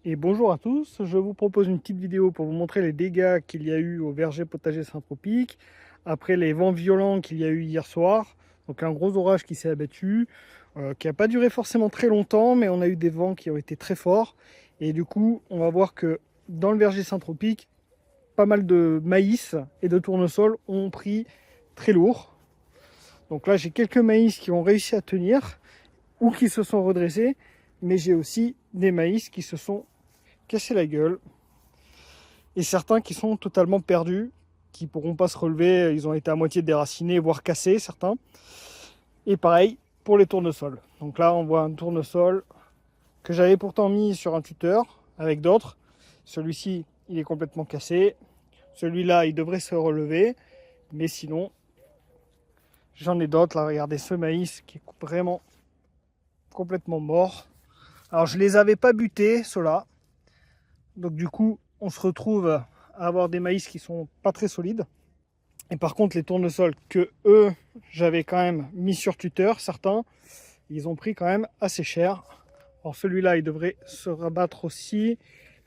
Et bonjour à tous, je vous propose une petite vidéo pour vous montrer les dégâts qu'il y a eu au verger potager Saint-Tropique après les vents violents qu'il y a eu hier soir. Donc un gros orage qui s'est abattu, qui n'a pas duré forcément très longtemps, mais on a eu des vents qui ont été très forts. Et du coup, on va voir que dans le verger Saint-Tropique, pas mal de maïs et de tournesol ont pris très lourd. Donc là, j'ai quelques maïs qui ont réussi à tenir ou qui se sont redressés, mais j'ai aussi des maïs qui se sont cassés la gueule et certains qui sont totalement perdus, qui ne pourront pas se relever, ils ont été à moitié déracinés, voire cassés certains. Et pareil pour les tournesols. Donc là on voit un tournesol que j'avais pourtant mis sur un tuteur avec d'autres. Celui-ci il est complètement cassé, celui-là il devrait se relever, mais sinon j'en ai d'autres. Là regardez ce maïs qui est vraiment complètement mort. Alors je les avais pas butés ceux-là, donc du coup on se retrouve à avoir des maïs qui sont pas très solides. Et par contre, les tournesols que eux, j'avais quand même mis sur tuteur, certains, ils ont pris quand même assez cher. Alors celui-là, il devrait se rabattre aussi.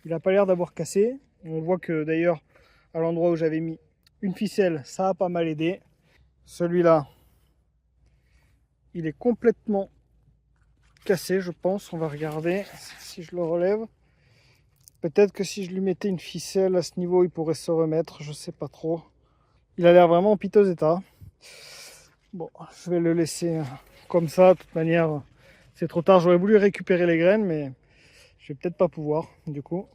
Il n'a pas l'air d'avoir cassé. On voit que d'ailleurs, à l'endroit où j'avais mis une ficelle, ça a pas mal aidé. Celui-là, il est complètement cassé, je pense. On va regarder si je le relève. Peut-être que si je lui mettais une ficelle à ce niveau, il pourrait se remettre. Je sais pas trop. Il a l'air vraiment en piteux état. Bon, je vais le laisser comme ça. De toute manière, c'est trop tard. J'aurais voulu récupérer les graines, mais je vais peut-être pas pouvoir, du coup.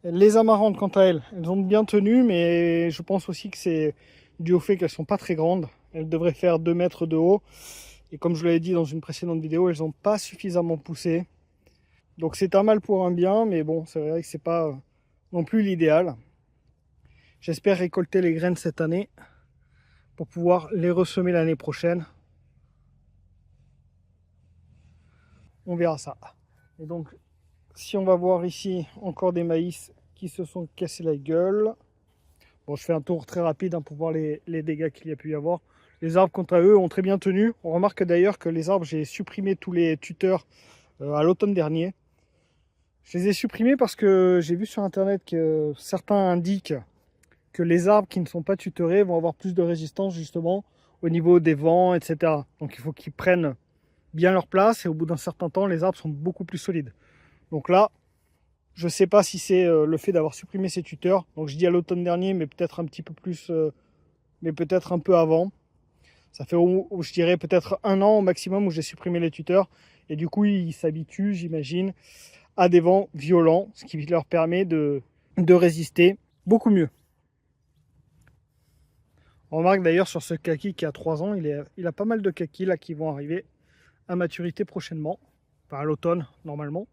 Les amarantes, quant à elles, elles ont bien tenu, mais je pense aussi que c'est dû au fait qu'elles sont pas très grandes. Elles devraient faire 2 mètres de haut. Et comme je l'avais dit dans une précédente vidéo, elles n'ont pas suffisamment poussé. Donc c'est un mal pour un bien, mais bon, c'est vrai que c'est pas non plus l'idéal. J'espère récolter les graines cette année pour pouvoir les ressemer l'année prochaine. On verra ça. Et donc, si on va voir ici, encore des maïs qui se sont cassés la gueule. Bon, je fais un tour très rapide pour voir les dégâts qu'il y a pu y avoir. Les arbres, quant à eux, ont très bien tenu. On remarque d'ailleurs que les arbres, j'ai supprimé tous les tuteurs à l'automne dernier. Je les ai supprimés parce que j'ai vu sur internet que certains indiquent que les arbres qui ne sont pas tutorés vont avoir plus de résistance justement au niveau des vents, etc. Donc il faut qu'ils prennent bien leur place et au bout d'un certain temps, les arbres sont beaucoup plus solides. Donc là, je ne sais pas si c'est le fait d'avoir supprimé ces tuteurs. Donc je dis à l'automne dernier, mais peut-être un petit peu plus, mais peut-être un peu avant. Ça fait, je dirais, peut-être 1 an au maximum où j'ai supprimé les tuteurs. Et du coup, ils s'habituent, j'imagine, à des vents violents, ce qui leur permet de résister beaucoup mieux. On remarque d'ailleurs sur ce kaki qui a 3 ans, il a pas mal de kakis là qui vont arriver à maturité prochainement, enfin à l'automne normalement.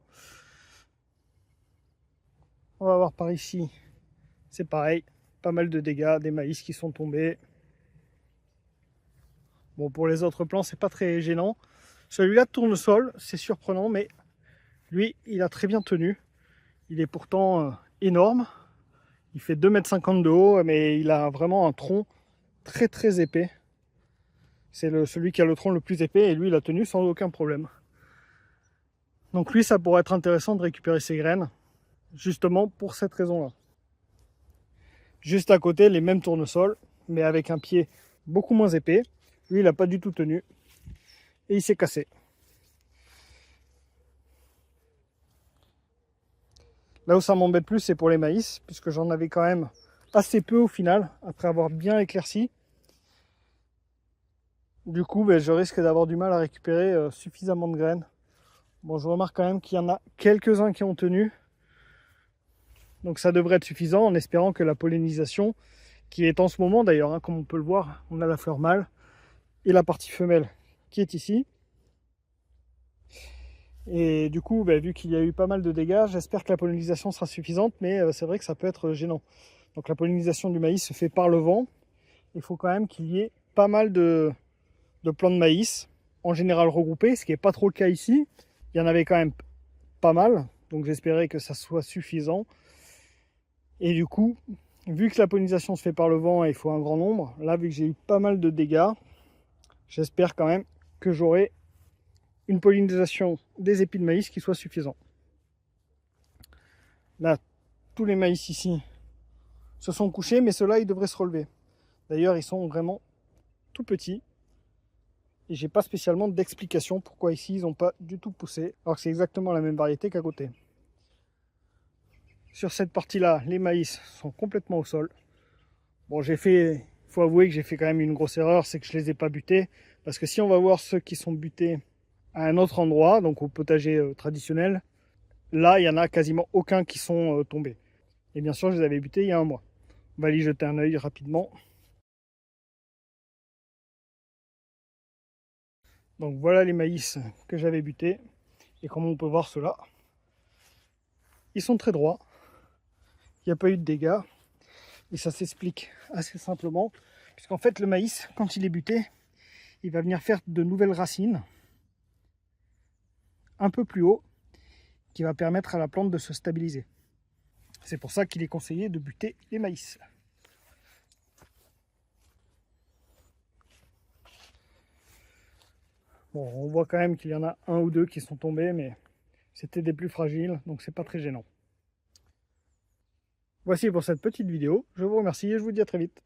On va voir par ici, c'est pareil, pas mal de dégâts, des maïs qui sont tombés. Bon, pour les autres plants, c'est pas très gênant. Celui-là de tournesol, c'est surprenant, mais lui, il a très bien tenu. Il est pourtant énorme. Il fait 2,50 m de haut, mais il a vraiment un tronc très très épais. C'est celui qui a le tronc le plus épais, et lui, il a tenu sans aucun problème. Donc lui, ça pourrait être intéressant de récupérer ses graines, justement pour cette raison-là. Juste à côté, les mêmes tournesols, mais avec un pied beaucoup moins épais. Lui, il n'a pas du tout tenu. Et il s'est cassé. Là où ça m'embête plus, c'est pour les maïs, puisque j'en avais quand même assez peu au final, après avoir bien éclairci. Du coup, je risque d'avoir du mal à récupérer suffisamment de graines. Bon, je remarque quand même qu'il y en a quelques-uns qui ont tenu. Donc ça devrait être suffisant, en espérant que la pollinisation, qui est en ce moment d'ailleurs, comme on peut le voir, on a la fleur mâle et la partie femelle qui est ici. Et du coup, vu qu'il y a eu pas mal de dégâts, j'espère que la pollinisation sera suffisante, mais c'est vrai que ça peut être gênant. Donc la pollinisation du maïs se fait par le vent. Il faut quand même qu'il y ait pas mal de plants de maïs, en général regroupés, ce qui n'est pas trop le cas ici. Il y en avait quand même pas mal, donc j'espérais que ça soit suffisant. Et du coup, vu que la pollinisation se fait par le vent et il faut un grand nombre, là, vu que j'ai eu pas mal de dégâts, j'espère quand même que j'aurai une pollinisation des épis de maïs qui soit suffisante. Là, tous les maïs ici se sont couchés, mais ceux-là, ils devraient se relever. D'ailleurs, ils sont vraiment tout petits. Et j'ai pas spécialement d'explication pourquoi ici, ils n'ont pas du tout poussé, alors que c'est exactement la même variété qu'à côté. Sur cette partie-là, les maïs sont complètement au sol. Bon, il faut avouer que j'ai fait quand même une grosse erreur, c'est que je les ai pas butés. Parce que si on va voir ceux qui sont butés à un autre endroit, donc au potager traditionnel, là, il y en a quasiment aucun qui sont tombés. Et bien sûr, je les avais butés il y a un mois. On va y jeter un œil rapidement. Donc voilà les maïs que j'avais butés. Et comme on peut voir ceux-là, ils sont très droits. Il n'y a pas eu de dégâts. Et ça s'explique assez simplement. Puisqu'en fait, le maïs, quand il est buté, il va venir faire de nouvelles racines un peu plus haut, qui va permettre à la plante de se stabiliser. C'est pour ça qu'il est conseillé de buter les maïs. Bon, on voit quand même qu'il y en a un ou deux qui sont tombés, mais c'était des plus fragiles, donc c'est pas très gênant. Voici pour cette petite vidéo. Je vous remercie et je vous dis à très vite.